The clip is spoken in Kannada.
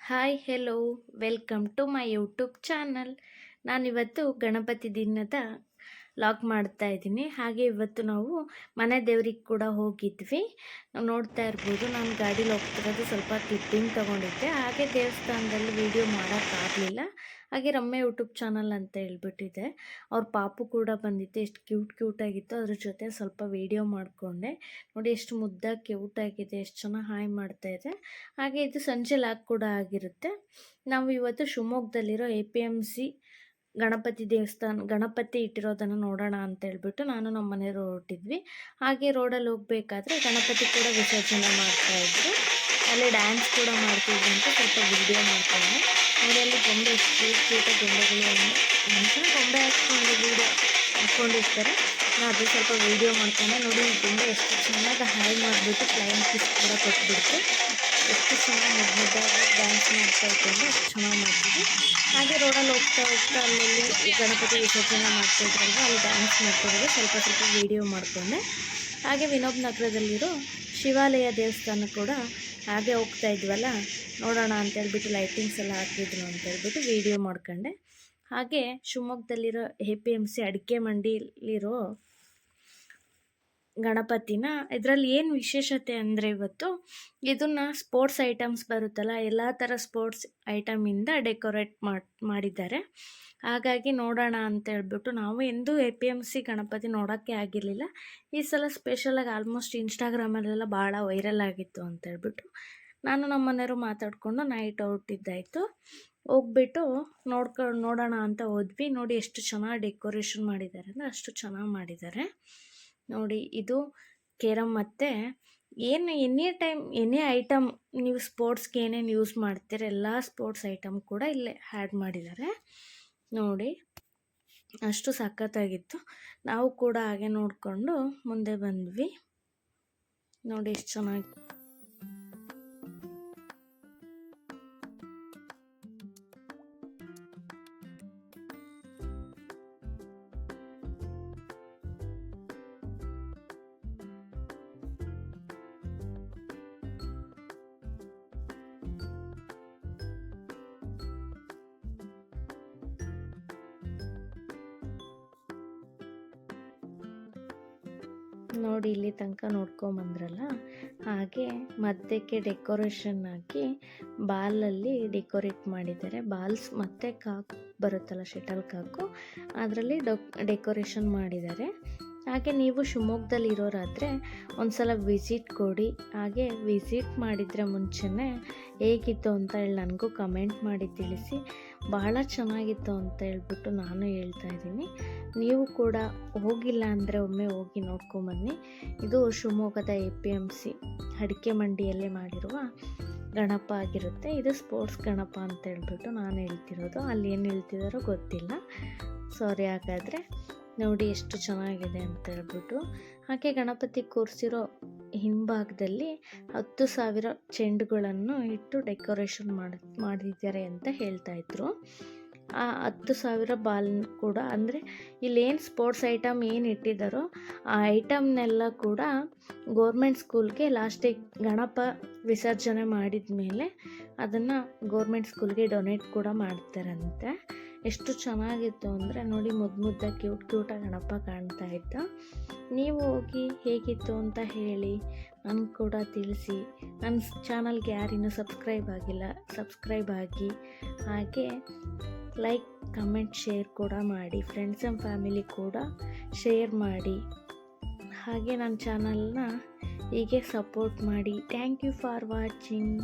Hi hello welcome to my YouTube channel. ನಾನಿವತ್ತು ಗಣಪತಿ ದಿನದ ಲಾಗ್ ಮಾಡ್ತಾ ಇದ್ದೀನಿ. ಹಾಗೆ ಇವತ್ತು ನಾವು ಮನೆ ದೇವ್ರಿಗೆ ಕೂಡ ಹೋಗಿದ್ವಿ. ನಾವು ನೋಡ್ತಾ ಇರ್ಬೋದು, ನಾನು ಗಾಡೀಲಿ ಹೋಗ್ತಿರೋದು ಸ್ವಲ್ಪ ಕ್ಲಿಪ್ಪಿಂಗ್ ತೊಗೊಂಡಿದ್ದೆ. ಹಾಗೆ ದೇವಸ್ಥಾನದಲ್ಲಿ ವೀಡಿಯೋ ಮಾಡೋಕ್ಕಾಗಲಿಲ್ಲ. ಹಾಗೆ ರಮ್ಯ ಯೂಟ್ಯೂಬ್ ಚಾನಲ್ ಅಂತ ಹೇಳ್ಬಿಟ್ಟಿದೆ. ಅವ್ರ ಪಾಪು ಕೂಡ ಬಂದಿತ್ತು, ಎಷ್ಟು ಕ್ಯೂಟಾಗಿತ್ತು. ಅದ್ರ ಜೊತೆ ಸ್ವಲ್ಪ ವೀಡಿಯೋ ಮಾಡಿಕೊಂಡೆ. ನೋಡಿ ಎಷ್ಟು ಮುದ್ದಾಗಿ ಕ್ಯೂಟಾಗಿದೆ, ಎಷ್ಟು ಚೆನ್ನಾಗಿ ಹಾಯ್ ಮಾಡ್ತಾಯಿದೆ. ಹಾಗೆ ಇದು ಸಂಜೆ ಲಾಗ್ ಕೂಡ ಆಗಿರುತ್ತೆ. ನಾವು ಇವತ್ತು ಶಿವಮೊಗ್ಗದಲ್ಲಿರೋ APMC ಗಣಪತಿ ದೇವಸ್ಥಾನ, ಗಣಪತಿ ಇಟ್ಟಿರೋದನ್ನು ನೋಡೋಣ ಅಂತ ಹೇಳ್ಬಿಟ್ಟು ನಾನು ನಮ್ಮ ಮನೆಯವರು ಹೊರಟಿದ್ವಿ. ಹಾಗೆ ರೋಡಲ್ಲಿ ಹೋಗ್ಬೇಕಾದ್ರೆ ಗಣಪತಿ ಕೂಡ ವಿಸರ್ಜನೆ ಮಾಡ್ತಾಯಿದ್ರು. ಅಲ್ಲೇ ಡ್ಯಾನ್ಸ್ ಕೂಡ ಮಾಡ್ತಿದ್ರು ಅಂತ ಸ್ವಲ್ಪ ವಿಡಿಯೋ ಮಾಡ್ಕೊಂಡೆ. ನೋಡಿ ಅಲ್ಲಿ ಗೊಂಬೆ ಎಷ್ಟು ಕ್ಯೂಟಾಗಿ ಗೊಂಬೆಗಳು, ಮನುಷ್ಯನ ಗೊಂಬೆ ಹಾಕ್ಕೊಂಡು ವೀಡಿಯೋ ಹಾಕ್ಕೊಂಡಿರ್ತಾರೆ. ನಾನು ಅದು ಸ್ವಲ್ಪ ವೀಡಿಯೋ ಮಾಡ್ಕೊಂಡೆ. ನೋಡಿ ಈ ಗೊಂಬೆ ಎಷ್ಟು ಚೆನ್ನಾಗಿ ಹಾಯ್ ಮಾಡಿಬಿಟ್ಟು ಫ್ಲೈಯಿಂಗ್ ಕಿಸ್ ಕೂಡ ಕೊಟ್ಬಿಡ್ತು. ಎಷ್ಟು ಚೆನ್ನಾಗಿ ಮುದ್ದಾಗಿ ಡ್ಯಾನ್ಸ್ ಮಾಡ್ತಾ ಇದ್ದಂಗೆ ಅಷ್ಟು ಚೆನ್ನಾಗಿ ಮಾಡ್ತಿದ್ವಿ. ಹಾಗೆ ರೋಡಲ್ಲಿ ಹೋಗ್ತಾ ಅಲ್ಲಿ ಗಣಪತಿ ವಿಸರ್ಜನೆ ಮಾಡ್ತಾಯಿದ್ರಲ್ವ, ಅಲ್ಲಿ ಡ್ಯಾನ್ಸ್ ಮಾಡ್ತಿರೋದು ಸ್ವಲ್ಪ ವೀಡಿಯೋ ಮಾಡಿಕೊಂಡೆ. ಹಾಗೆ ವಿನೋಬ್ ನಗರದಲ್ಲಿರೋ ಶಿವಾಲಯ ದೇವಸ್ಥಾನ ಕೂಡ ಹಾಗೆ ಹೋಗ್ತಾ ಇದ್ವಲ್ಲ, ನೋಡೋಣ ಅಂತೇಳ್ಬಿಟ್ಟು ಲೈಟಿಂಗ್ಸ್ ಎಲ್ಲ ಹಾಕಿದ್ರು ಅಂತೇಳ್ಬಿಟ್ಟು ವೀಡಿಯೋ ಮಾಡ್ಕೊಂಡೆ. ಹಾಗೆ ಶಿವಮೊಗ್ಗದಲ್ಲಿರೋ APMC ಅಡಿಕೆ ಮಂಡಿಲಿರೋ ಗಣಪತಿನ, ಇದರಲ್ಲಿ ಏನು ವಿಶೇಷತೆ ಅಂದರೆ ಇವತ್ತು ಇದನ್ನು ಸ್ಪೋರ್ಟ್ಸ್ ಐಟಮ್ಸ್ ಬರುತ್ತಲ್ಲ, ಎಲ್ಲ ಥರ ಸ್ಪೋರ್ಟ್ಸ್ ಐಟಮಿಂದ ಡೆಕೋರೇಟ್ ಮಾಡಿದ್ದಾರೆ. ಹಾಗಾಗಿ ನೋಡೋಣ ಅಂತ ಹೇಳ್ಬಿಟ್ಟು ನಾವು ಎಂದೂ APMC ಗಣಪತಿ ನೋಡೋಕ್ಕೆ ಆಗಿರಲಿಲ್ಲ. ಈ ಸಲ ಸ್ಪೆಷಲಾಗಿ ಆಲ್ಮೋಸ್ಟ್ ಇನ್ಸ್ಟಾಗ್ರಾಮಲ್ಲೆಲ್ಲ ಭಾಳ ವೈರಲ್ ಆಗಿತ್ತು ಅಂತೇಳ್ಬಿಟ್ಟು ನಾನು ನಮ್ಮ ಮನೆಯವರು ಮಾತಾಡಿಕೊಂಡು ನೈಟ್ ಹೊರಟಿದ್ದಾಯಿತು. ಹೋಗ್ಬಿಟ್ಟು ನೋಡೋಣ ಅಂತ ಹೋದ್ವಿ. ನೋಡಿ ಎಷ್ಟು ಚೆನ್ನಾಗಿ ಡೆಕೋರೇಷನ್ ಮಾಡಿದ್ದಾರೆ ಅಂದರೆ ಅಷ್ಟು ಚೆನ್ನಾಗಿ ಮಾಡಿದ್ದಾರೆ. ನೋಡಿ ಇದು ಕೇರಮ್, ಮತ್ತು ಏನು ಎನಿ ಐಟಮ್ ನೀವು ಸ್ಪೋರ್ಟ್ಸ್ಗೆ ಏನೇನು ಯೂಸ್ ಮಾಡ್ತೀರ ಎಲ್ಲ ಸ್ಪೋರ್ಟ್ಸ್ ಐಟಮ್ ಕೂಡ ಇಲ್ಲೇ ಆ್ಯಡ್ ಮಾಡಿದ್ದಾರೆ. ನೋಡಿ ಅಷ್ಟು ಸಖತ್ತಾಗಿತ್ತು. ನಾವು ಕೂಡ ಹಾಗೆ ನೋಡಿಕೊಂಡು ಮುಂದೆ ಬಂದ್ವಿ. ನೋಡಿ ಎಷ್ಟು ಚೆನ್ನಾಗಿ ನೋಡಿ ಇಲ್ಲಿ ತನಕ ನೋಡ್ಕೊಂಬಂದ್ರಲ್ಲ. ಹಾಗೆ ಮಧ್ಯಕ್ಕೆ ಡೆಕೋರೇಷನ್ ಹಾಕಿ ಬಾಲಲ್ಲಿ ಡೆಕೋರೇಟ್ ಮಾಡಿದ್ದಾರೆ. ಬಾಲ್ಸ್ ಮತ್ತು ಕಾಕು ಬರುತ್ತಲ್ಲ, ಶಟಲ್ ಕಾಕು, ಅದರಲ್ಲಿ ಡೆಕೋರೇಷನ್ ಮಾಡಿದ್ದಾರೆ. ಹಾಗೆ ನೀವು ಶಿವಮೊಗ್ಗದಲ್ಲಿ ಇರೋರಾದರೆ ಒಂದು ಸಲ ವಿಸಿಟ್ ಕೊಡಿ. ಹಾಗೆ ವಿಸಿಟ್ ಮಾಡಿದರೆ ಮುಂಚೆನೇ ಹೇಗಿತ್ತು ಅಂತ ಹೇಳಿ ನನಗೂ ಕಮೆಂಟ್ ಮಾಡಿ ತಿಳಿಸಿ. ಬಹಳ ಚೆನ್ನಾಗಿತ್ತು ಅಂತ ಹೇಳ್ಬಿಟ್ಟು ನಾನು ಹೇಳ್ತಾ ಇದ್ದೀನಿ. ನೀವು ಕೂಡ ಹೋಗಿಲ್ಲ ಅಂದರೆ ಒಮ್ಮೆ ಹೋಗಿ ನೋಡ್ಕೊಂಬನ್ನಿ. ಇದು ಶಿವಮೊಗ್ಗದ APMC ಅಡಿಕೆ ಮಂಡಿಯಲ್ಲೇ ಮಾಡಿರುವ ಗಣಪ ಆಗಿರುತ್ತೆ. ಇದು ಸ್ಪೋರ್ಟ್ಸ್ ಗಣಪ ಅಂತ ಹೇಳ್ಬಿಟ್ಟು ನಾನು ಹೇಳ್ತಿರೋದು. ಅಲ್ಲಿ ಏನು ಹೇಳ್ತಿದ್ದಾರೋ ಗೊತ್ತಿಲ್ಲ, ಸಾರಿ. ಹಾಗಾದರೆ ನೋಡಿ ಎಷ್ಟು ಚೆನ್ನಾಗಿದೆ ಅಂತ ಹೇಳ್ಬಿಟ್ಟು. ಹಾಗೆ ಗಣಪತಿ ಕೂರಿಸಿರೋ ಹಿಂಭಾಗದಲ್ಲಿ 10,000 ಚೆಂಡುಗಳನ್ನು ಇಟ್ಟು ಡೆಕೋರೇಷನ್ ಮಾಡಿದ್ದಾರೆ ಅಂತ ಹೇಳ್ತಾಯಿದ್ರು. ಆ 10,000 ಬಾಲ್ ಕೂಡ, ಅಂದರೆ ಇಲ್ಲೇನು ಸ್ಪೋರ್ಟ್ಸ್ ಐಟಮ್ ಏನು ಇಟ್ಟಿದ್ದಾರೋ ಆ ಐಟಮ್ನೆಲ್ಲ ಕೂಡ ಗೋರ್ಮೆಂಟ್ ಸ್ಕೂಲ್ಗೆ ಲಾಸ್ಟಿಗೆ ಗಣಪ ವಿಸರ್ಜನೆ ಮಾಡಿದ ಮೇಲೆ ಅದನ್ನು ಗೋರ್ಮೆಂಟ್ ಸ್ಕೂಲ್ಗೆ ಡೊನೇಟ್ ಕೂಡ ಮಾಡ್ತಾರಂತೆ. ಎಷ್ಟು ಚೆನ್ನಾಗಿತ್ತು ಅಂದರೆ ನೋಡಿ, ಮುದ್ದಾಗಿ ಕ್ಯೂಟಾಗಿ ಗಣಪ ಕಾಣ್ತಾ ಇದ್ದ. ನೀವು ಹೋಗಿ ಹೇಗಿತ್ತು ಅಂತ ಹೇಳಿ ನನಗೆ ಕೂಡ ತಿಳಿಸಿ. ನನ್ನ ಚಾನಲ್ಗೆ ಯಾರಿನ್ನೂ ಸಬ್ಸ್ಕ್ರೈಬ್ ಆಗಿಲ್ಲ, ಸಬ್ಸ್ಕ್ರೈಬ್ ಆಗಿ. ಹಾಗೆ ಲೈಕ್, ಕಮೆಂಟ್, ಶೇರ್ ಕೂಡ ಮಾಡಿ. ಫ್ರೆಂಡ್ಸ್ ಆ್ಯಂಡ್ ಫ್ಯಾಮಿಲಿ ಕೂಡ ಶೇರ್ ಮಾಡಿ. ಹಾಗೆ ನನ್ನ ಚಾನಲ್ನ ಹೀಗೆ ಸಪೋರ್ಟ್ ಮಾಡಿ. Thank you for watching.